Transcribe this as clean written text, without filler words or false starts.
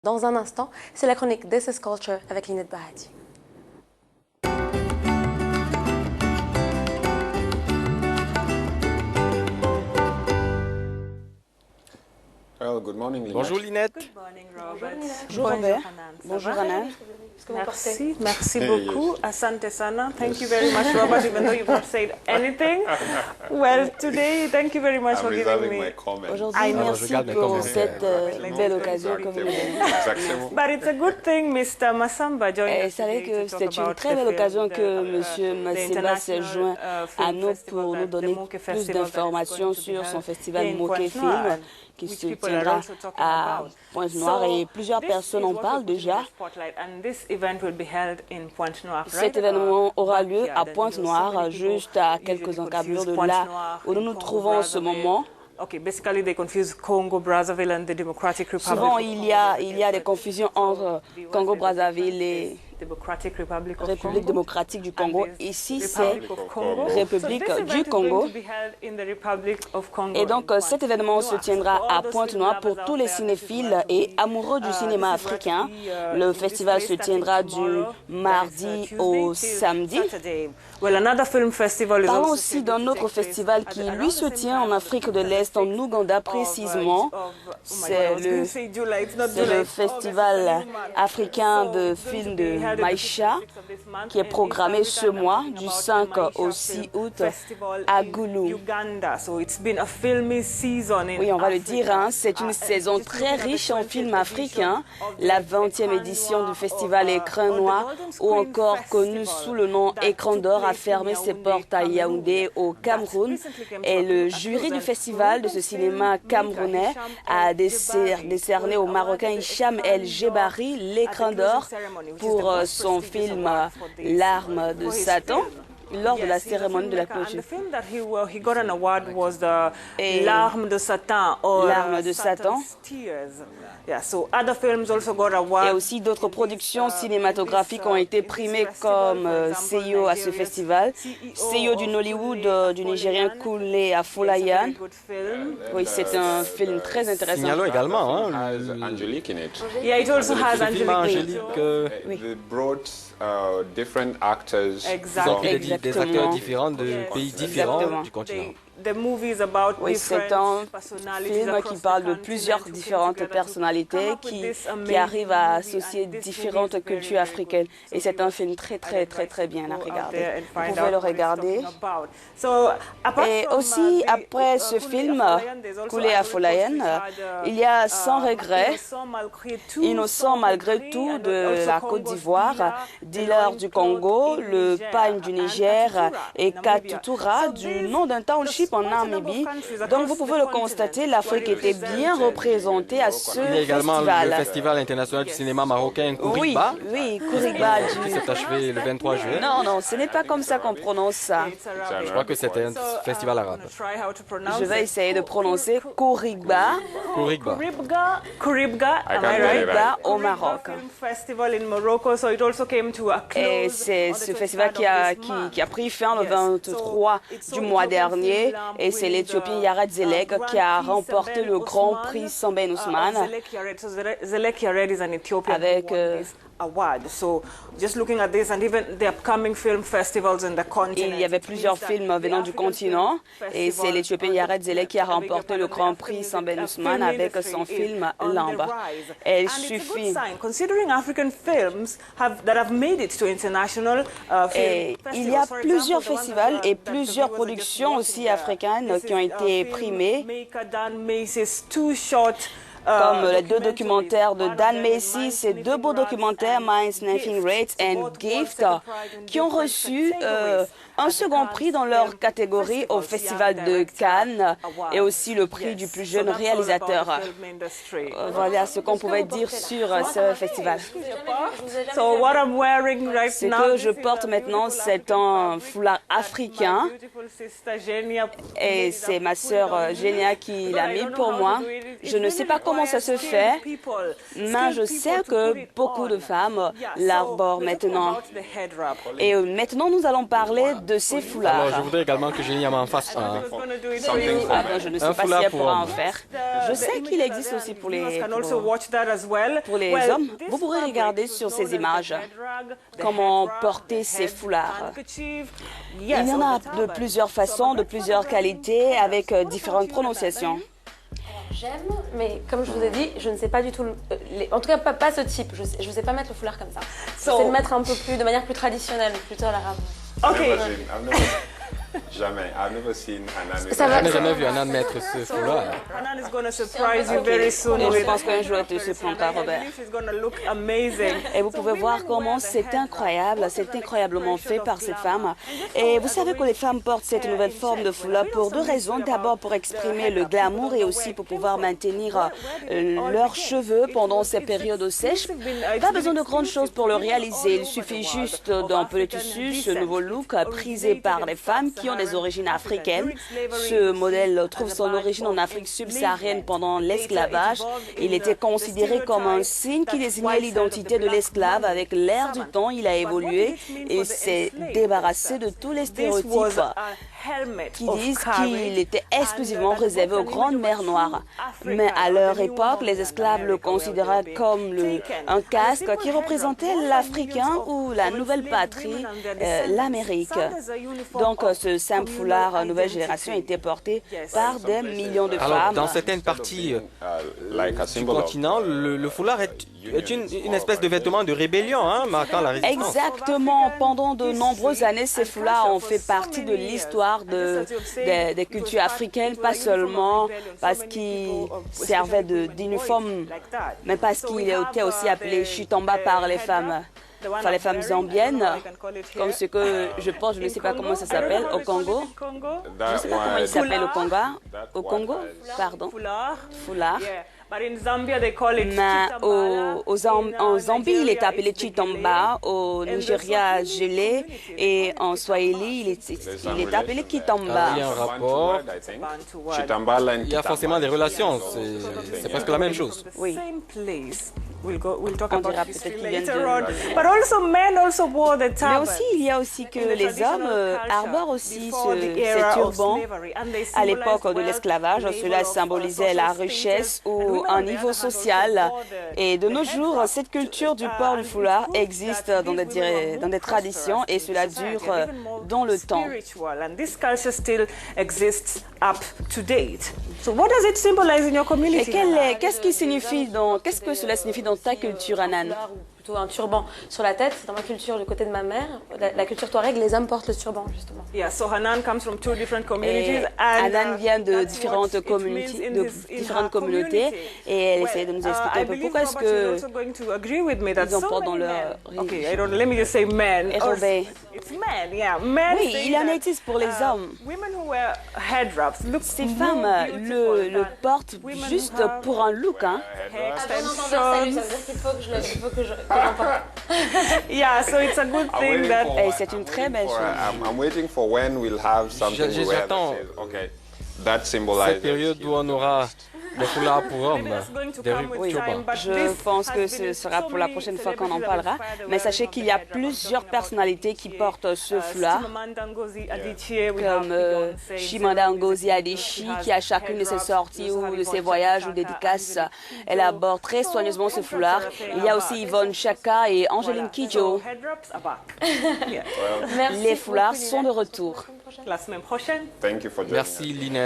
Dans un instant, c'est la chronique This is Culture avec Linette Bahati. Well, good morning, Linette. Bonjour Linette. Good morning, Robert. Bonjour Robert. Bonjour, Bonjour Anna. Merci beaucoup. Asante sana. Thank you very much, Robert, even though you've not said anything. Well, today, thank you very much I'm for giving reserving my me. comment. Aujourd'hui, merci regarde mes pour commentaires. cette belle occasion que vous nous donnez. Exactement. But it's a good thing Mr. Masamba joined Et us savez today que to talk c'est une about très the belle film, occasion the, que M. Massimba s'est joint à nous pour nous donner plus d'informations sur son festival Moké Film qui se tiendra à Pointe-Noire et plusieurs personnes en parlent déjà. Cet événement aura lieu à Pointe-Noire, juste à quelques encablures de là où nous nous trouvons en ce moment. Souvent, il y a des confusions entre Congo-Brazzaville et République démocratique du Congo. Ici, c'est République du Congo. Et donc, cet événement se tiendra à Pointe-Noire pour tous les cinéphiles et amoureux du cinéma africain. Le festival se tiendra du mardi au samedi. Parlons aussi d'un autre festival qui, lui, se tient en Afrique de l'Est, en Ouganda précisément. C'est le festival africain de films de Maïcha qui est programmé ce mois du 5 au 6 août à Goulou. Oui, on va le dire, hein, c'est une saison très riche en films africains. La 20e édition du festival Écran Noir, ou encore connu sous le nom Écran d'Or, a fermé ses portes à Yaoundé au Cameroun. Et le jury du festival de ce cinéma camerounais a décerné au Marocain Hicham El Jebari l'Écran d'Or pour son film L'arme de Satan lors de la cérémonie de la clôture. L'arme de Satan. L'arme de Satan. Et aussi d'autres productions cinématographiques ont été primées comme Seyo à ce festival. Seyo du Nollywood du Nigérien Kule Afolayan. Oui, c'est un film très intéressant. Signalons également Has Angelique in it. Yeah, it also has le film Angelique. Angélique. They brought different actors Exactly. from Des Exactement. acteurs différents de pays différents Exactement. du continent. Oui, c'est un film qui parle de plusieurs différentes personnalités qui arrivent à associer différentes cultures africaines. Et c'est un film très, très, très, très bien à regarder. Vous pouvez le regarder. Et aussi, après ce film, Kule Afolayan, il y a Sans regret, Innocent malgré tout de la Côte d'Ivoire, Dealer du Congo, Le Pagne du Niger et Katutura du nom d'un township en Namibie. Donc, vous pouvez le constater, l'Afrique était bien représentée à ce Il y a également le festival. Festival international du cinéma marocain Kourigba, Oui, Kourigba qui s'est achevé le 23 juillet. Non, ce n'est pas comme ça qu'on prononce ça. Je crois que c'était un festival arabe. Je vais essayer de prononcer Kourigba. Kourigba. Kouribga, I am can't I get right? it Kourigba au Maroc. Et c'est ce festival qui a pris fin le 23 du mois dernier. Et c'est l'Éthiopien Yared Zelek qui a remporté le Grand Prix Samben Ousmane avec il y avait plusieurs films venant du continent et c'est l'Éthiopien Yared Zelek qui a remporté le Grand Prix Samben Ousmane avec son film Lamba. Et il suffit. Et il y a plusieurs festivals et plusieurs productions aussi africaines qui ont été primées, comme les deux documentaires de Dan Macy, ces deux beaux documentaires, Mind Sniffing Rates and Gift, qui ont reçu un second prix dans leur catégorie au Festival de Cannes et aussi le prix du plus jeune réalisateur. Voilà ce qu'on pouvait dire sur ce festival. Ce que je porte maintenant, c'est un foulard africain et c'est ma sœur Génia qui l'a mis pour moi. Je ne sais pas comment ça se fait, mais je sais que beaucoup de femmes l'arborent maintenant. Et maintenant, nous allons parler de ces Alors, je foulards. voudrais également que Génie m'en fasse un. Something for Ah men. non, je ne sais Un pas si foulard elle pour pourra en hommes. faire. Je sais qu'il existe aussi pour les Well, hommes. this Vous pourrez fabric regarder was sur known ces as the images head rug, the comment head rug, porter the ces head foulards. handkerchief. Il Yes, y en or a the de turban. plusieurs façons, de plusieurs qualités, avec différentes prononciations. J'aime, mais comme je vous ai dit, je ne sais pas du tout, en tout cas pas ce type. Je ne sais pas mettre le foulard comme ça. Je sais le mettre un peu plus, de manière plus traditionnelle, plutôt à l'arabe. Never seen- Jamais. I've never seen Hanan. Ça va- Je n'ai jamais vu Hanan mettre ce foulard. Hanan is going to surprise you very soon. Et je with- pense qu'un jour, elle te surprendra, I Robert. believe she's going to look amazing. Et vous pouvez voir comment c'est incroyable, c'est incroyablement fait par ces femmes. Et vous savez que les femmes portent cette nouvelle forme de foulard pour deux raisons. D'abord pour exprimer le glamour et aussi pour pouvoir maintenir leurs cheveux pendant ces périodes sèches. Pas besoin de grandes choses pour le réaliser. Il suffit juste d'un peu de tissu, ce nouveau look prisé par les femmes qui ont des origines africaines. Ce modèle trouve son origine en Afrique subsaharienne pendant l'esclavage. Il était considéré comme un signe qui désignait l'identité de l'esclave. Avec l'air du temps, il a évolué et s'est débarrassé de tous les This stéréotypes was a helmet qui of disent courage. qu'il était exclusivement réservé aux grandes mères noires. Mais à leur époque, les esclaves le considéraient comme un casque qui représentait l'Africain ou la nouvelle patrie, l'Amérique. Donc ce simple foulard nouvelle génération était porté par des millions de Alors, femmes. dans certaines parties Like a du symbol of continent, le foulard est une espèce de vêtement de rébellion, hein, marquant la résistance. Exactement. Pendant de nombreuses années, ces foulards ont fait partie de l'histoire des cultures africaines, pas seulement parce qu'ils servaient d'uniforme, mais parce qu'ils étaient aussi appelés chitamba par les femmes. Enfin, les femmes zambiennes, comme ce que je pense, je ne sais pas comment ça s'appelle, au Congo. Je ne sais pas comment il s'appelle au Congo, pardon, foulard. Mais en Zambie, il est appelé chitamba, au Nigeria, gelé, et en Swahili, il est appelé kitamba. Il y a un rapport, il y a forcément des relations, c'est presque la même chose. Oui. We'll talk On about dira history peut-être qu'ils viennent later de- on. But also men also wore the Mais turban. aussi, il y a aussi que les hommes arborent aussi ces era of turbans. slavery, and they À l'époque symbolized de l'esclavage, wealth, cela labor of, symbolisait la social richesse status. And ou women, un on the niveau other hand, social. also wore the- Et de nos the jours, headdress. cette culture du port du foulard existe dans des traditions et cela dure dans le temps. Spiritual, and this culture still exists up to date. So what does it symbolize in your Et community? qu'est-ce que cela signifie dans ta culture, Hanan? Ou plutôt un turban sur la tête. Dans ma culture, du côté de ma mère, la culture touareg, les hommes portent le turban, justement. Yeah, so Hanan comes from two different communities, Et and Hanan vient de that's différentes what it communautés, means in de his- in différentes her communautés, community. et elle essaie de nous expliquer I un peu believe pourquoi est-ce Robert, you're que also going to agree with me that ils en so portent dans many leur men. Okay, religion. let me just say men. Et Or- Robert. It's men, yeah. Men Oui, say il en that, existe pour les hommes. Women who wear head wraps look Ces more femmes beautiful le than portent women juste who have pour un look, hein. hair Ça extensions. veut dire qu'il faut que j'en porte. Yeah, so it's a good I'm thing waiting that for- Et c'est une I'm très waiting belle for- chose. I'm waiting for when we'll have something we wear that J'attends says, okay, that symbolizes cette période où on aura des foulards pour hommes, that's going to des come with turbans. time, but Je this pense has que been ce in sera so pour la many prochaine fois qu'on en celebrities parlera. have inspired the Mais sachez wearing qu'il of y a the head wrap. I'm plusieurs talking about personnalités qui Adichie, portent ce foulard, Chimamanda Ngozi Adichie, we have comme Beyoncé, Chimamanda Zelda Ngozi Music, Adichie, she qui à has chacune de head ses wraps, sorties we also ou have de ses Yvonne voyages ou Chaka, dédicaces, Angelique elle Kidjo. aborde très soigneusement ce foulard. Il y a aussi Yvonne Chaka et Angéline Kidjo. So head wraps are back. Yeah. Merci Les foulards beaucoup, sont de Lynette. retour. La semaine prochaine. Thank you for joining us. Merci Linette.